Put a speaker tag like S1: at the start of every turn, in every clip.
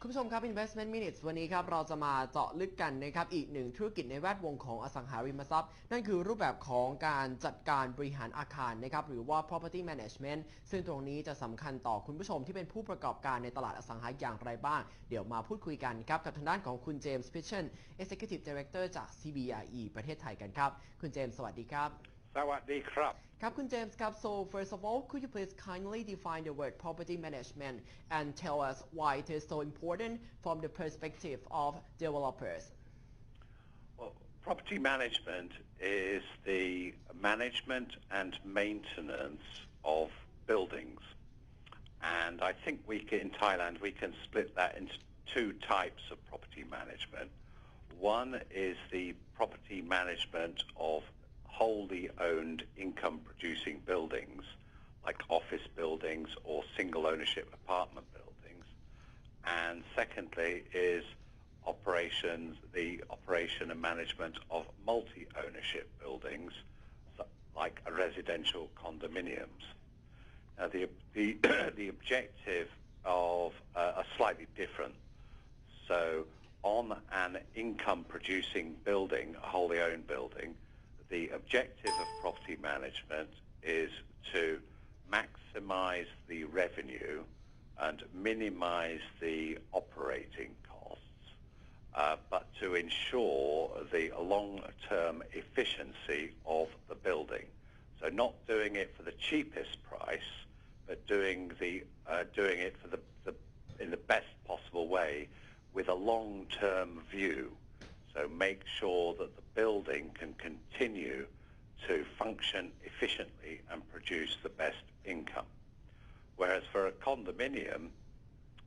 S1: คุณผู้ชมครับ Investment Minutes วันนี้ครับเราจะมาเจาะลึกกันนะครับอีกหนึ่งธุรกิจในแวดวงของอสังหาริมทรัพย์นั่นคือรูปแบบของการจัดการบริหารอาคารนะครับหรือว่า property management ซึ่งตรงนี้จะสำคัญต่อคุณผู้ชมที่เป็นผู้ประกอบการในตลาดอสังหาอย่างไรบ้างเดี๋ยวมาพูดคุยกันครับกับทางด้านของคุณเจมส์ Pitchon Executive Director จาก CBRE ประเทศไทยกันครับคุณเจมส์สวัสดีครับ
S2: สวัสดีครับ
S1: ครับคุณเจมส์ครับ so first of all could you please kindly define the word property management and tell us why it is so important from the perspective of developers?
S2: Well, property management is the management and maintenance of buildings, and I think in Thailand we can split that into two types of property management. One is the property management of wholly owned income producing buildings like office buildings or single ownership apartment buildings, and secondly is the operation and management of multi-ownership buildings like residential condominiums. Now the objective of are slightly different. So on an income producing building, a wholly owned building, the objective of property management is to maximize the revenue and minimize the operating costs, but to ensure the long-term efficiency of the building. So not doing it for the cheapest price, but doing it for in the best possible way with a long-term view. So make sure that the building can continue to function efficiently and produce the best income. Whereas for a condominium,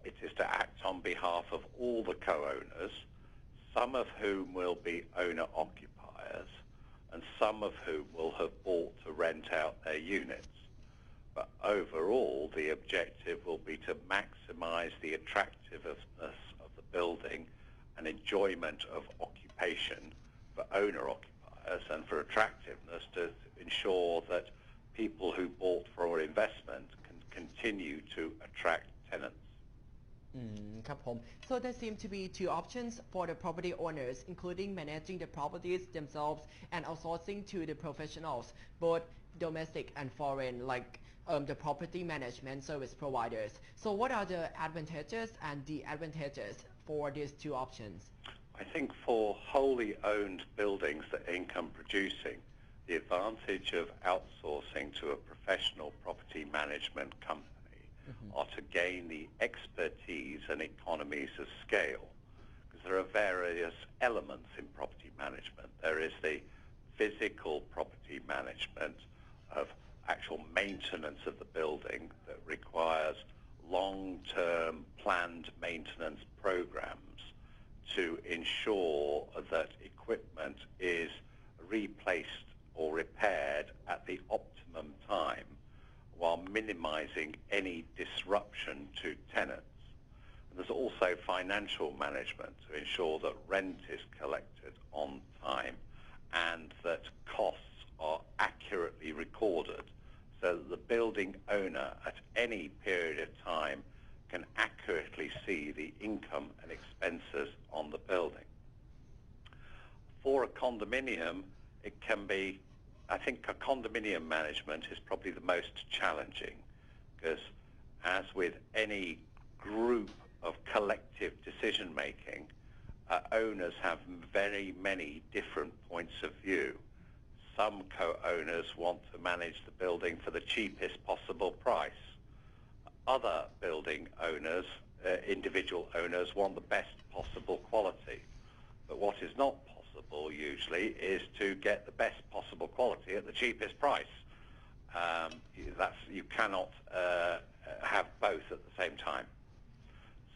S2: it is to act on behalf of all the co-owners, some of whom will be owner-occupiers, and some of whom will have bought to rent out their units. But overall, the objective will be to maximize the attractiveness of the building and enjoyment of occupation for owner-occupiers, and for attractiveness to ensure that people who bought for investment can continue to attract tenants.
S1: ครับผม so there seem to be two options for the property owners including managing the properties themselves and outsourcing to the professionals both domestic and foreign like the property management service providers. So what are the advantages and disadvantages for these two options?
S2: I think for wholly owned buildings that are income producing, the advantage of outsourcing to a professional property management company are to gain the expertise and economies of scale, because there are various elements in property management. There is the physical property management of actual maintenance of the building that requires long-term planned maintenance programs to ensure that equipment is replaced or repaired at the optimum time while minimizing any disruption to tenants. And there's also financial management to ensure that rent is collected on time and that costs are accurately recorded so that the building owner at any period of time can accurately see the income and expenses on the building. For a condominium, it can be, I think a condominium management is probably the most challenging, because as with any group of collective decision making, owners have very many different points of view. Some co-owners want to manage the building for the cheapest possible price. Other building owners, individual owners, want the best possible quality. But what is not possible usually is to get the best possible quality at the cheapest price. You cannot have both at the same time.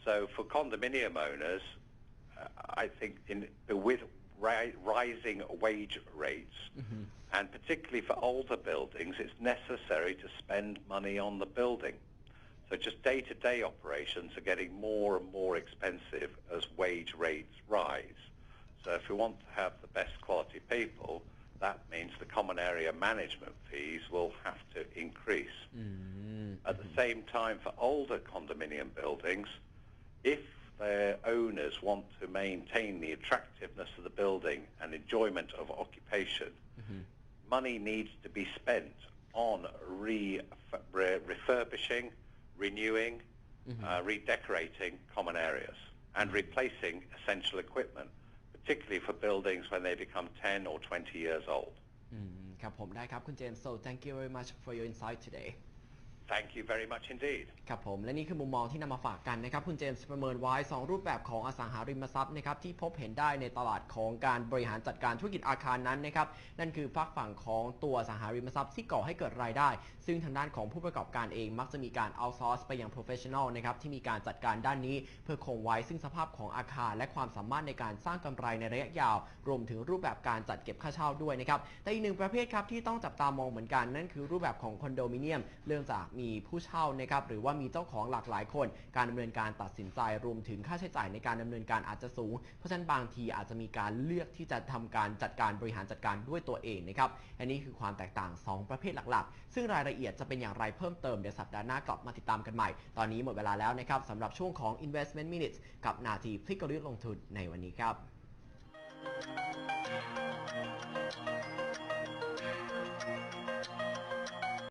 S2: So for condominium owners, I think with rising wage rates, and particularly for older buildings, it's necessary to spend money on the building. So just day-to-day operations are getting more and more expensive as wage rates rise. So if we want to have the best quality people, that means the common area management fees will have to increase. At the same time, for older condominium buildings, if their owners want to maintain the attractiveness of the building and enjoyment of occupation, money needs to be spent on refurbishing, renewing, redecorating common areas and replacing essential equipment, particularly for buildings when they become 10 or 20 years old.
S1: ครับผมได้ครับคุณเจมส์ so thank you very much for your insight today
S2: Thank you very much indeed
S1: ครับผมและนี่คือมุมมองที่นำมาฝากกันนะครับคุณเจมส์ประเมินไว้2รูปแบบของอสังหาริมทรัพย์นะครับที่พบเห็นได้ในตลาดของการบริหารจัดการธุรกิจอาคารนั้นนะครับนั่นคือฝากฝั่งของตัวอสังหาริมทรัพย์ที่ก่อให้เกิดรายได้ซึ่งทางด้านของผู้ประกอบการเองมักจะมีการ outsource ไปยัง professional นะครับที่มีการจัดการด้านนี้เพื่อคงไว้ซึ่งสภาพของอาคารและความสามารถในการสร้างกำไรในระยะยาวรวมถึงรูปแบบการจัดเก็บค่าเช่าด้วยนะครับแต่อีกหนึ่งประเภทครับที่ต้องจับตามองเหมือนกันนั่นคือรูปแบบของคอนโดมิเนียมเนื่องจากมีผู้เช่านะครับหรือว่ามีเจ้าของหลากหลายคนการดำเนินการตัดสินใจรวมถึงค่าใช้จ่ายในการดำเนินการอาจจะสูงเพราะฉะนั้นบางทีอาจจะมีการเลือกที่จะทำการจัดการบริหารจัดการด้วยตัวเองนะครับอันนี้คือความแตกต่าง2ประเภทหลักๆซึ่งรายละเอียดจะเป็นอย่างไรเพิ่มเติมเดี๋ยวสัปดาห์หน้ากลับมาติดตามกันใหม่ตอนนี้หมดเวลาแล้วนะครับสำหรับช่วงของ Investment Minutes กับนาทีพลิกกลยุทธ์ลงทุนในวันนี้ครับ